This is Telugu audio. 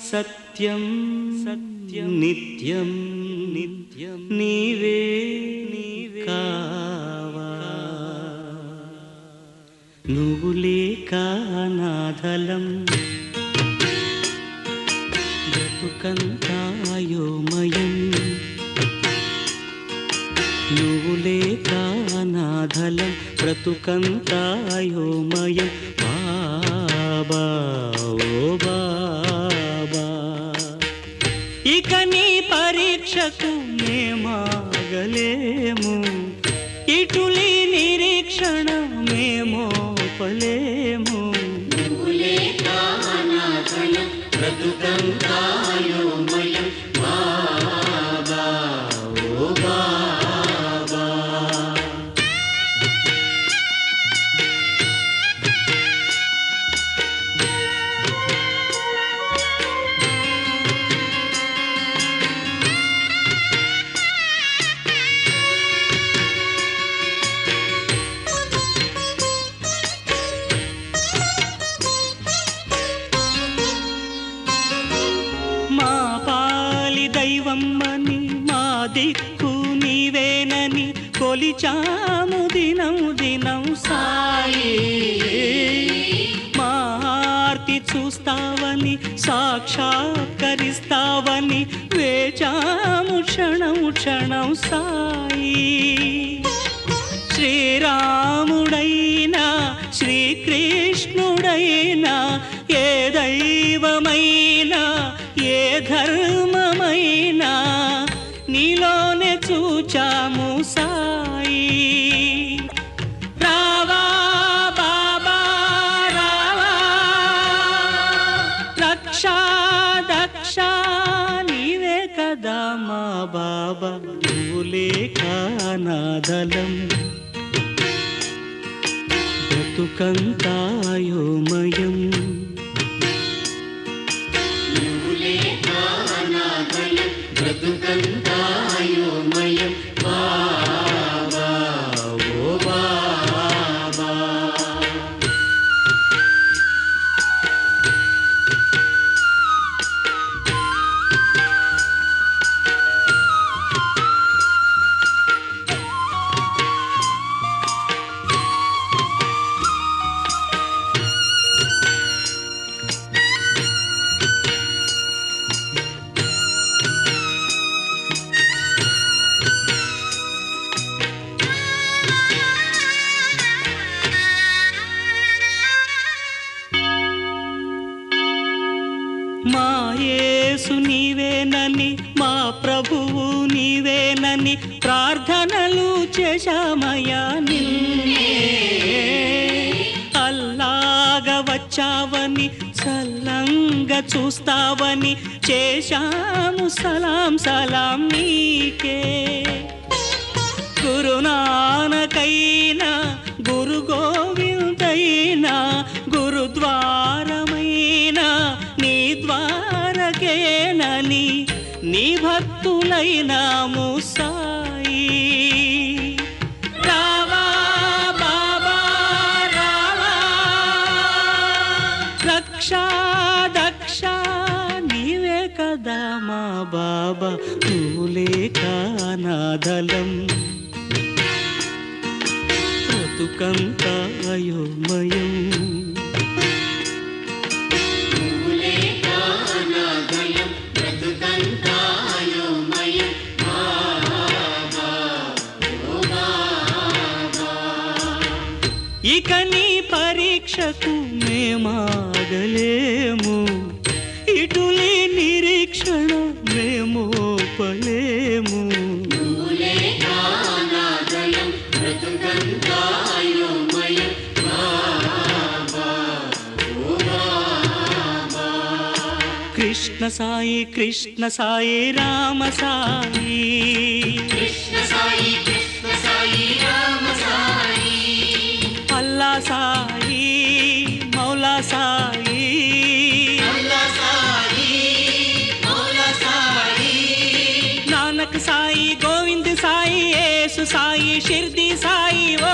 సత్యం సత్యం నిత్యం నిత్యం నీవే కావా నువ్వు లేక అనాథలం బ్రతుకంతా అయోమయం నువ్వు లేక అనాథలం బ్రతుకంతా అయోమయం బాబా ఓ బాబా ఇక నీ పరీక్షకు మేమాగలేము ఇటులి నిరీక్షణ మేమోపలేము నువ్వు లేక అనాథలం బ్రతుకంతా అయోమయం బాబా ఓ బాబా దైవమ్మని మా దిక్కు నీవేనని కొలిచాము దినం దినం సాయి మా ఆర్తి చూస్తావని సాక్షాత్కరిస్తావని వేచాము క్షణం క్షణం సాయి శ్రీరాముడైనా శ్రీకృష్ణుడైనా ఏ దైవమైనా ఏ ధర్మమైనా నీలోనే చూచాము సాయి రావా బాబా రావా రక్షా దక్ష నీవే కదా మా బాబా నువ్వు లేక అనాథలం బ్రతుకంతా అయోమయం బ్రతుకంతా అయోమయం బాబా ఓ బాబా మా యేసు నీవేనని మా ప్రభువు నీవేనని ప్రార్థనలు చేశామయ్యా నిన్నే అల్లాగా వచ్చావని సల్లంగా చూస్తావని చేశాము సలాం సలాం నీకే గురునానకైనా గురు గోవిందైనా గురుద్వారమైనా నీ ద్వారకేనని నీ భక్తులైనాము సాయి రావా బాబా రావా రక్షా దక్ష నీవే కదా మా బాబా నువ్వు లేక అనాథలం బ్రతుకంతా అయోమయం ఇక నీ పరీక్షకు మేమాగలేము ఇటులి నిరీక్షణ మేమోపలేము కృష్ణ సాయి కృష్ణ సాయి రామ సాయి కృష్ణ సాయి రామ సాయి అల్లా సాయి మౌలా సాయి నానక్ సాయి గోవింద్ సాయి యేసు సాయి షిర్ది సాయి ఓ